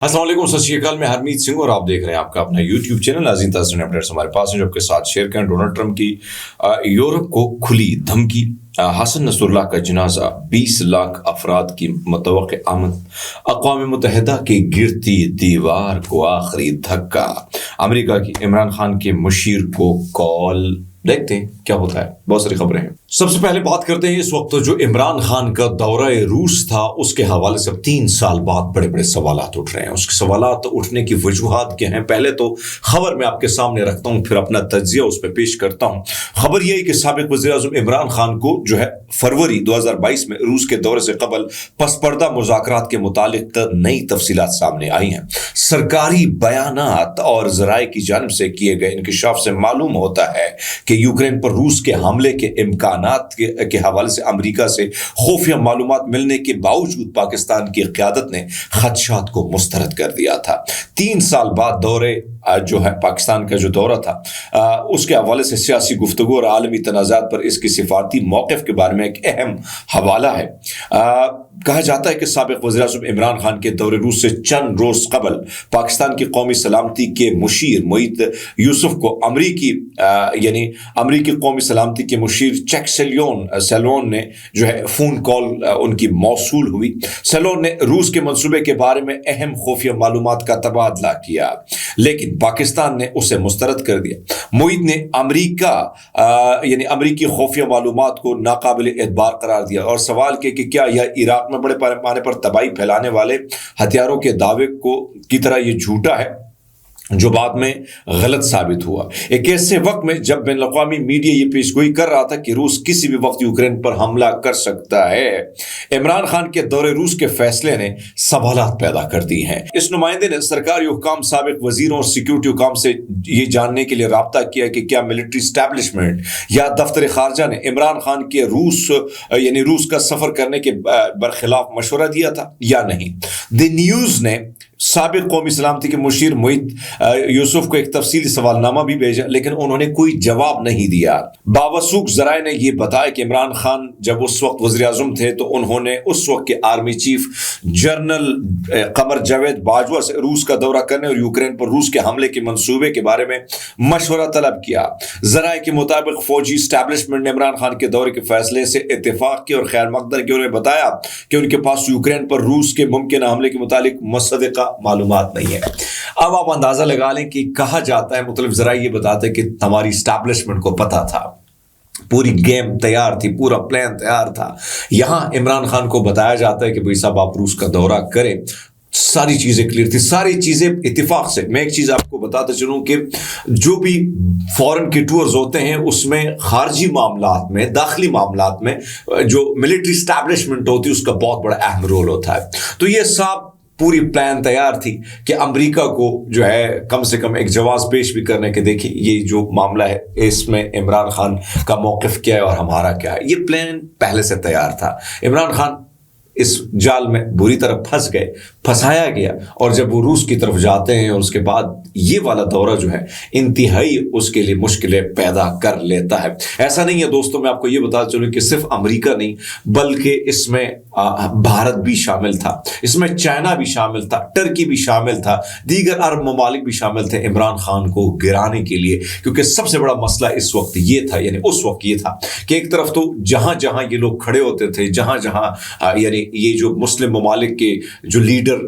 अस्सलाम वालेकुम, सत श्री अकाल। मैं हरमीत सिंह और आप देख रहे हैं आपका अपना यूट्यूब चैनल नाज़रीन ताज़रीन अपडेट्स हमारे पास हैं जो आपके साथ शेयर करें। डोनाल्ड ट्रंप की यूरोप को खुली धमकी, हसन नसरुल्लाह का जनाजा, 20 लाख अफराद की मुतवक्किल आमद, अक़वाम मुत्तहिदा की गिरती दीवार को आखिरी धक्का, अमेरिका की इमरान खान के मुशीर को कॉल। देखते हैं क्या होता है, बहुत सारी खबरें हैं। सबसे पहले बात करते हैं इस वक्त जो इमरान खान का दौरा रूस था उसके हवाले से अब 3 साल बाद बड़े बड़े सवालात उठ रहे हैं। उसके सवालात उठने की वजूहात क्या हैं, पहले तो खबर मैं आपके सामने रखता हूं, फिर अपना तज्जिया उस पर पेश करता हूं। खबर यह है कि साबिक वज़ीर-ए-आज़म इमरान खान को जो है फरवरी 2022 में रूस के दौरे से कबल पसपर्दा मुज़ाकरात के मुतालिक नई तफसीलात सामने आई हैं। सरकारी बयानात और ज़राए की जानिब से किए गए इंकशाफ से मालूम होता है कि यूक्रेन पर रूस के हमले के इम्कानात के हवाले से अमेरिका से खुफिया मालूमात मिलने के बावजूद पाकिस्तान की क़यादत ने खदशात को मुस्तरद कर दिया था। 3 साल बाद दौरे जो है पाकिस्तान का जो दौरा था उसके हवाले से सियासी गुफ्तगू और आलमी तनाज़ात पर इसकी सिफारती मौक़िफ़ के बारे में एक अहम हवाला है। कहा जाता है कि साबिक वज़ीर-ए-आज़म इमरान खान के दौरे रूस से चंद रोज़ कबल पाकिस्तान की कौमी सलामती के मुशीर मोईद यूसुफ को अमरीकी कौमी सलामती के मुशीर चेक सेलोन ने जो है फ़ोन कॉल उनकी मौसूल हुई। सेलोन ने रूस के मंसूबे के बारे में अहम खुफिया मालूमात का तबादला किया, लेकिन पाकिस्तान ने उसे मुस्तरद कर दिया। मोईद ने अमरीकी खुफिया मालूमात को नाकाबिल एतबार करार दिया और सवाल किया कि क्या यह इराक में बड़े पैमाने पर तबाही फैलाने वाले हथियारों के दावे की तरह ये झूठा है, जो बाद में गलत साबित हुआ। एक ऐसे वक्त में जब बैनुल-अक़वामी मीडिया ये पेशगोई कर रहा था कि रूस किसी भी वक्त यूक्रेन पर हमला कर सकता है, इमरान खान के दौरे रूस के फैसले ने सवालात पैदा कर दी हैं। इस नुमाइंदे ने सरकारी हुकाम, साबिक वजीरों और सिक्योरिटी हुकाम से ये जानने के लिए राब्ता किया कि क्या मिलिट्री एस्टैब्लिशमेंट या दफ्तर खारजा ने इमरान खान के रूस का सफर करने के बरखिलाफ मशवरा दिया था या नहीं। द न्यूज़ ने साबिक कौमी सलामती के मुशीर मोईद यूसुफ को एक तफसीली सवालनामा भी भेजा, लेकिन उन्होंने कोई जवाब नहीं दिया। बावसूख ज़राए ने यह बताया कि इमरान खान जब उस वक्त वज़ीर-ए-आज़म थे तो उन्होंने उस वक्त के army chief general Qamar Javed Bajwa से रूस का दौरा करने और यूक्रेन पर रूस के हमले के मंसूबे के बारे में मशवरा तलब किया। ज़राए के मुताबिक फौजी स्टैब्लिशमेंट ने इमरान खान के दौरे के फैसले से इत्तेफाक किया और खैर मकदर के उन्हें बताया कि उनके पास यूक्रेन पर रूस के मुमकिन हमले के मुतालिक मुसद्दक़ा मालूमात नहीं है। अब आप अंदाजा लगा लें कि कहा जाता है, मतलब जरा ये बताते हैं कि हमारी इस्टेब्लिशमेंट को पता था, पूरी गेम तैयार थी, पूरा प्लान तैयार था। यहां इमरान खान को बताया जाता है कि भाई साहब आप रूस का दौरा करें, सारी चीजें क्लियर थी, सारी चीजें इत्तिफाक से। मैं एक चीज आपको बताता चलूं कि जो भी फॉरेन के टूर्स होते हैं उसमें खारजी मामलात में, दाखिली मामलात में जो मिलिट्री एस्टैब्लिशमेंट होती है उसका बहुत बड़ा अहम रोल होता है। तो ये सब पूरी प्लान तैयार थी कि अमेरिका को जो है कम से कम एक जवाब पेश भी करने के, देखिए ये जो मामला है इसमें इमरान खान का मौक़िफ़ क्या है और हमारा क्या है। ये प्लान पहले से तैयार था। इमरान खान इस जाल में बुरी तरह फंसाया गया और जब वो रूस की तरफ जाते हैं और उसके बाद ये वाला दौरा जो है इंतहाई उसके लिए मुश्किलें पैदा कर लेता है। ऐसा नहीं है दोस्तों, मैं आपको ये बता चलूं कि सिर्फ अमेरिका नहीं बल्कि इसमें भारत भी शामिल था, इसमें चाइना भी शामिल था, टर्की भी शामिल था, दीगर अरब ममालिक भी शामिल थे इमरान खान को गिराने के लिए। क्योंकि सबसे बड़ा मसला इस वक्त ये था, यानी उस वक्त ये था कि एक तरफ तो जहां जहां ये लोग खड़े होते थे, जहां जहां यानी ये जो मुस्लिम ममालिक के जो लीडर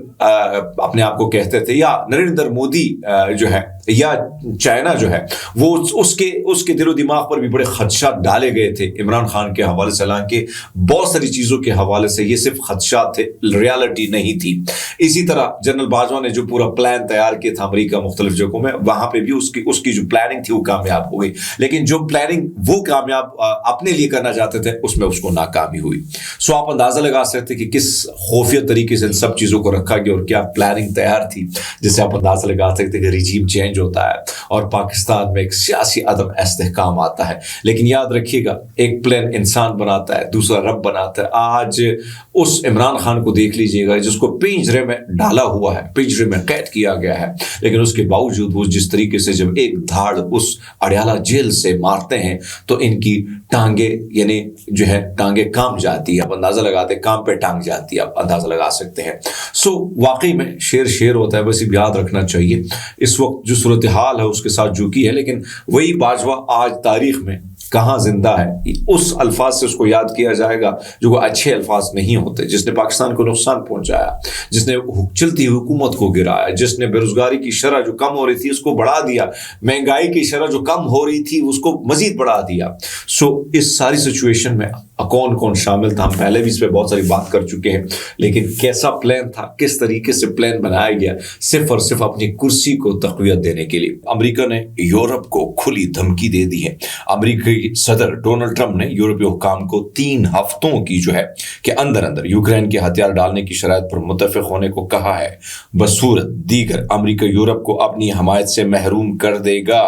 अपने आप को कहते थे, या नरेंद्र मोदी जो है या चाइना जो है, वो उसके दिलो दिमाग पर भी बड़े खदशात डाले गए थे इमरान खान के हवाले से। हालांकि बहुत सारी चीज़ों के हवाले से ये सिर्फ खदशात थे, रियलिटी नहीं थी। इसी तरह जनरल बाजवा ने जो पूरा प्लान तैयार किया था अमेरिका मुख्तलिफ जगहों में, वहां पे भी उसकी जो प्लानिंग थी वो कामयाब हो गई, लेकिन जो प्लानिंग वो कामयाब अपने लिए करना चाहते थे उसमें उसको नाकामी हुई। सो आप अंदाजा लगा सकते कि किस खुफिया तरीके से इन सब चीज़ों को रखा गया और क्या प्लानिंग तैयार थी, जिससे आप अंदाजा लगा सकते कि रिजीम चेंज होता है और पाकिस्तान में एक सियासी अदम इस्तेहकाम आता है। लेकिन याद रखिएगा, एक प्लान इंसान बनाता है, दूसरा रब बनाता है। आज उस इमरान खान को देख लीजिएगा जिसको पिंजरे में डाला हुआ है, पिंजरे में कैद किया गया है, लेकिन उसके बावजूद वो जिस तरीके से जब एक धाड़ उस अडयाला जेल से मारते हैं तो इनकी टांगे यानी जो है टांगे कांप जाती है। आप अंदाजा लगाते हैं, काम पे टांग जाती है, आप अंदाजा लगा सकते हैं। सो वाकई में शेर शेर होता है, बस याद रखना चाहिए इस वक्त जो सूरत हाल है उसके साथ जो की है। लेकिन वही बाजवा आज तारीख में कहाँ जिंदा है, उस अल्फाज से उसको याद किया जाएगा जो वो अच्छे अल्फाज नहीं होते, जिसने पाकिस्तान को नुकसान पहुंचाया, जिसने चलती हुकूमत को गिराया, जिसने बेरोजगारी की शरह जो कम हो रही थी उसको बढ़ा दिया, महंगाई की शरह जो कम हो रही थी उसको मजीद बढ़ा दिया। सो इस सारी सिचुएशन में कौन कौन शामिल था, हम पहले भी इस पर बहुत सारी बात कर चुके हैं, लेकिन कैसा प्लान था, किस तरीके से प्लान बनाया गया, सिर्फ और सिर्फ अपनी कुर्सी को तक़वियत देने के लिए। अमेरिका ने यूरोप को खुली धमकी दे दी है। अमेरिकी सदर डोनाल्ड ट्रंप ने यूरोपीय हुकाम को 3 हफ्तों की जो है कि अंदर अंदर यूक्रेन के हथियार डालने की शराइत पर मुत्तफिक होने को कहा है। बसूरत दीगर अमेरिका यूरोप को अपनी हमायत से महरूम कर देगा।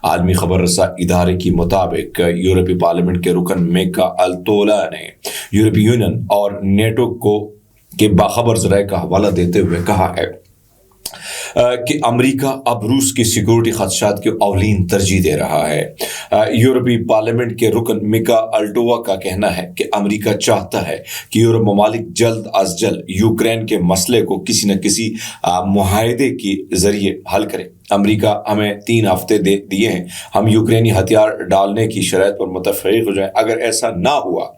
आलमी खबर रसा इदारे की मुताबिक यूरोपीय पार्लियामेंट के रुकन मेका अल्तोला ने यूरोपीय यूनियन और नेटो को के बाखबर ज़राए का हवाला देते हुए कहा है कि अमेरिका अब रूस की सिक्योरिटी खदशात की अवलीन तरजीह दे रहा है। यूरोपीय पार्लियामेंट के रुकन मिका अल्टोवा का कहना है कि अमेरिका चाहता है कि यूरोप ममालिक जल्द अज जल्द यूक्रेन के मसले को किसी न किसी मुआहदे के जरिए हल करे। अमेरिका हमें 3 हफ्ते दिए हैं, हम यूक्रेनी हथियार डालने की शराइत पर मुत्तफिक हो जाएं। अगर ऐसा ना हुआ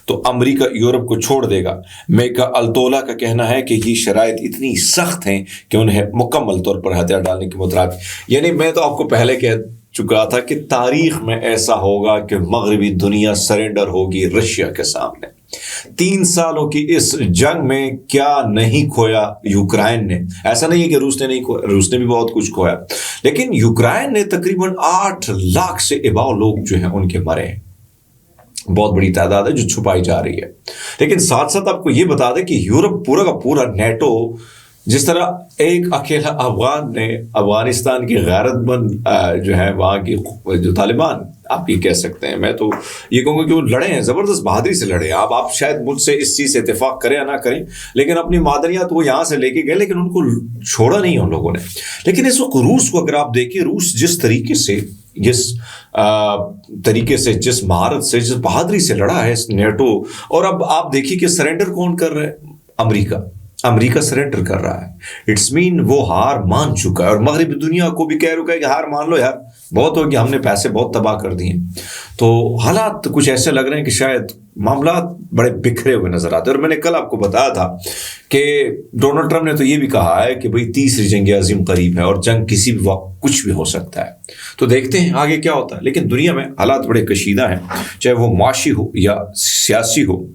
तो अमेरिका यूरोप को छोड़ देगा। मेका अल्तोला का कहना है कि ये शराइत इतनी सख्त हैं कि उन्हें मुकम्मल तौर पर हथियार डालने की मुतराद, यानी मैं तो आपको पहले कह चुका था कि तारीख में ऐसा होगा कि मगरबी दुनिया सरेंडर होगी रशिया के सामने। 3 सालों की इस जंग में क्या नहीं खोया यूक्रेन ने। ऐसा नहीं है कि रूस ने नहीं खोया, रूस ने भी बहुत कुछ खोया, लेकिन यूक्रेन ने तकरीबन 8 लाख से इबाव लोग जो हैं उनके मरे हैं। बहुत बड़ी तादाद है जो छुपाई जा रही है। लेकिन साथ साथ आपको ये बता दें कि यूरोप पूरा का पूरा नेटो, जिस तरह एक अकेला अफगान ने अफगानिस्तान की गैरतमंद जो है वहाँ की जो तालिबान आप ये कह सकते हैं, मैं तो ये कहूँगा कि वो लड़े हैं, ज़बरदस्त बहादुरी से लड़े। आप शायद मुझसे इस चीज़ से इत्तेफाक करें या ना करें, लेकिन अपनी मादनियात वो यहाँ से लेके गए, लेकिन उनको छोड़ा नहीं उन लोगों ने। लेकिन इस वक्त रूस को अगर आप देखिए, रूस जिस तरीके से जिस महारत से, जिस बहादुरी से लड़ा है इस नेटो, और अब आप देखिए कि सरेंडर कौन कर रहा है? अमेरिका सरेंडर कर रहा है। इट्स मीन वो हार मान चुका है और मगरबी दुनिया को भी कह रहा है कि हार मान लो यार, बहुत हो गया, हमने पैसे बहुत तबाह कर दिए। तो हालात कुछ ऐसे लग रहे हैं कि शायद मामला बड़े बिखरे हुए नजर आते हैं। और मैंने कल आपको बताया था कि डोनाल्ड ट्रंप ने तो ये भी कहा है कि भाई तीसरी जंग अजीम करीब है और जंग किसी भी वक्त कुछ भी हो सकता है। तो देखते हैं आगे क्या होता है। लेकिन दुनिया में हालात बड़े कशीदा हैं, चाहे वो माशी हो या सियासी हो।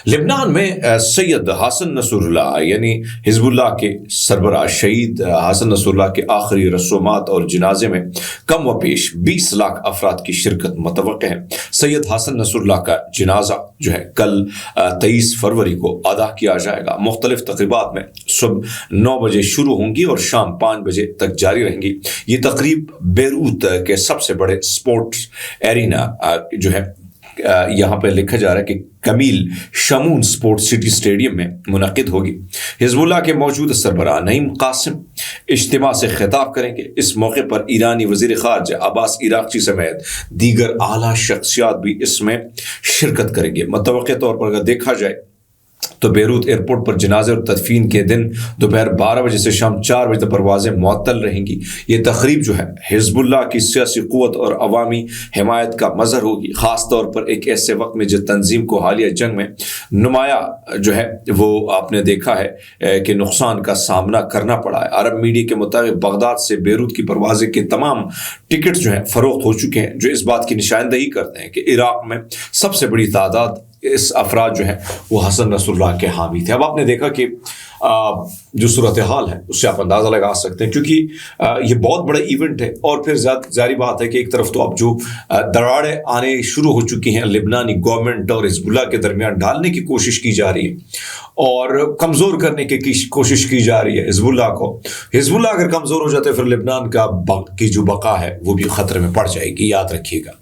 लेबनान में सैयद हसन नसरुल्लाह यानी हिजबुल्लाह के सरबराह शहीद हसन नसरुल्लाह के आखिरी रसूमात और जनाजे में कम व पेश 20 लाख अफराद की शिरकत मुतवक्के है। सैयद हसन नसरुल्लाह का जनाजा जो है कल 23 फरवरी को अदा किया जाएगा। मुख्तलिफ तकरीबात में सुबह 9 बजे शुरू होंगी और शाम 5 बजे तक जारी रहेंगी। ये तकरीब बेरूत के सबसे बड़े स्पोर्ट्स एरिना जो है यहाँ पे लिखा जा रहा है कि Kamil Shamoon sports city stadium में मुनक़िद होगी। हिजबुल्लाह के मौजूदा सरबराह नईम कासिम इज्तिमा से खिताब करेंगे। इस मौके पर ईरानी वज़ीर ख़ारजा अब्बास इराक़ची समेत दीगर आला शख्सियात भी इसमें शिरकत करेंगे। मुतवक्के तौर पर अगर देखा जाए तो बेरूत एयरपोर्ट पर जनाजे और तदफीन के दिन दोपहर 12 बजे से शाम 4 बजे तक परवाजें मुअत्तल रहेंगी। ये तकरीब जो है हिजबुल्लाह की सियासी क़ुव्वत और अवामी हिमायत का मज़हर होगी, ख़ास तौर पर एक ऐसे वक्त में जिस तंजीम को हालिया जंग में नुमाया जो है वो आपने देखा है कि नुकसान का सामना करना पड़ा है। अरब मीडिया के मुताबिक बगदाद से बेरूत की परवाज़ें के तमाम टिकट जो हैं फ़रोख्त हो चुके हैं, जो इस बात की निशानदही करते हैं कि इराक़ में सबसे बड़ी तादाद इस अफराद जो है वो हसन नसरुल्लाह के हामी थे। अब आपने देखा कि जो सूरत हाल है उससे आप अंदाज़ा लगा सकते हैं, क्योंकि ये बहुत बड़ा इवेंट है। और फिर जारी बात है कि एक तरफ तो अब जो दरारें आने शुरू हो चुकी हैं लेबनानी गवर्नमेंट और हिजबुल्लाह के दरमियान डालने की कोशिश की जा रही है और कमज़ोर करने की कोशिश की जा रही है हिजबुल्लाह को। हिजबुल्लाह अगर कमज़ोर हो जाता है फिर लेबनान की जो बका है वो भी ख़तरे में पड़ जाएगी, याद रखिएगा।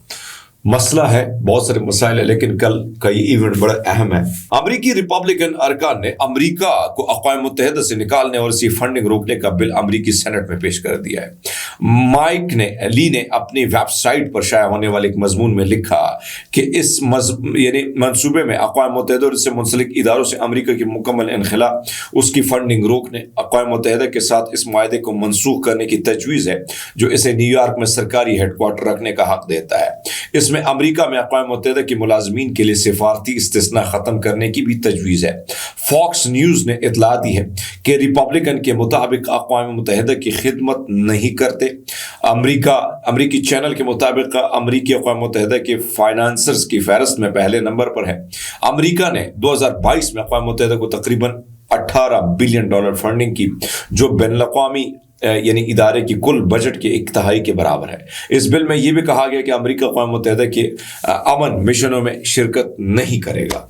مسئلہ ہے، بہت سارے مسائل ہیں، لیکن کل کا یہ ایونٹ بڑا اہم ہے۔ امریکی ریپبلکن ارکان نے امریکہ کو اقوام متحدہ سے نکالنے اور اسی فنڈنگ روکنے کا بل امریکی سینٹ میں پیش کر دیا ہے۔ مائک لی نے اپنی ویب سائٹ پر شائع ہونے والے ایک مضمون میں لکھا کہ اس منصوبے میں اقوام متحدہ اور اس سے منسلک اداروں سے امریکہ کی مکمل انخلا، اس کی فنڈنگ روکنے، اقوام متحدہ کے ساتھ اس معاہدے کو منسوخ کرنے کی تجویز ہے جو اسے نیو یارک میں سرکاری ہیڈ کوارٹر رکھنے کا حق دیتا ہے۔ اس میں امریکہ میں اقوام متحدہ کے ملازمین کے لیے سفارتی استثناء ختم کرنے کی بھی تجویز ہے۔ فاکس نیوز نے اطلاع دی ہے کہ ریپبلکن کے مطابق اقوام متحدہ کی خدمت نہیں کرتے۔ امریکی چینل کے مطابق امریکی اقوام متحدہ کے فائنانسرز کی فہرست میں پہلے نمبر پر ہے۔ امریکہ نے 2022 میں اقوام متحدہ کو تقریباً $18 بلین فنڈنگ کی، جو بین الاقوامی ادارے کی کل بجٹ کے 1/3 کے برابر ہے۔ اس بل میں یہ بھی کہا گیا کہ امریکہ اقوام متحدہ کے امن مشنوں میں شرکت نہیں کرے گا۔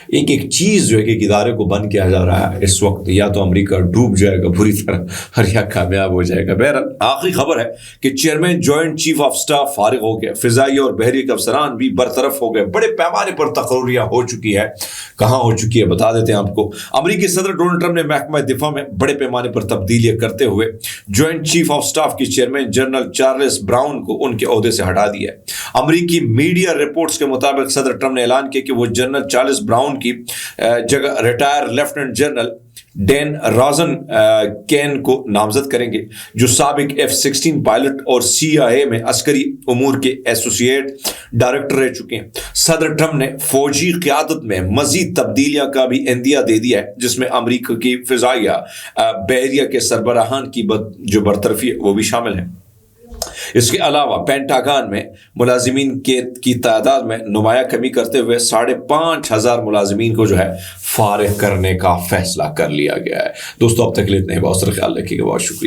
ایک چیز جو ہے کہ ایک ادارے کو بند کیا جا رہا ہے اس وقت، یا تو امریکہ ڈوب جائے گا بری طرح اور یا کامیاب ہو جائے گا۔ بہرحال آخری خبر ہے کہ chairman joint chief of staff فارغ ہو گیا، فضائی اور بحری کے افسران بھی برطرف ہو گئے۔ بڑے پیمانے پر تقرریاں ہو چکی ہے، کہاں ہو چکی ہے بتا دیتے ہیں آپ کو۔ امریکی صدر ڈونلڈ ٹرمپ نے محکمہ دفاع میں بڑے پیمانے پر تبدیلیاں کرتے ہوئے جوائنٹ چیف آف سٹاف کی چیئرمین جنرل چارلس براؤن کو ان کے عہدے سے ہٹا دیا ہے۔ امریکی میڈیا رپورٹس کے مطابق صدر ٹرمپ نے اعلان کیا کہ وہ جنرل چارلس براؤن کی جگہ ریٹائر لیفٹیننٹ جنرل ڈین رازن کین کو نامزد کریں گے، جو سابق F-16 پائلٹ اور CIA میں عسکری امور کے ایسوسیٹ ڈائریکٹر رہ چکے ہیں۔ صدر ٹرمپ نے فوجی قیادت میں مزید تبدیلیاں کا بھی عندیہ دے دیا ہے، جس میں امریکہ کی فضائیہ بحریہ کے سربراہان کی جو برطرفی ہے وہ بھی شامل ہے۔ اس کے علاوہ پینٹاگان میں ملازمین کی تعداد میں نمایاں کمی کرتے ہوئے 5,500 ملازمین کو جو ہے فارغ کرنے کا فیصلہ کر لیا گیا ہے۔ دوستو اب تک کے لیے اتنا ہی، بہت سارا خیال رکھیے گا، بہت شکریہ۔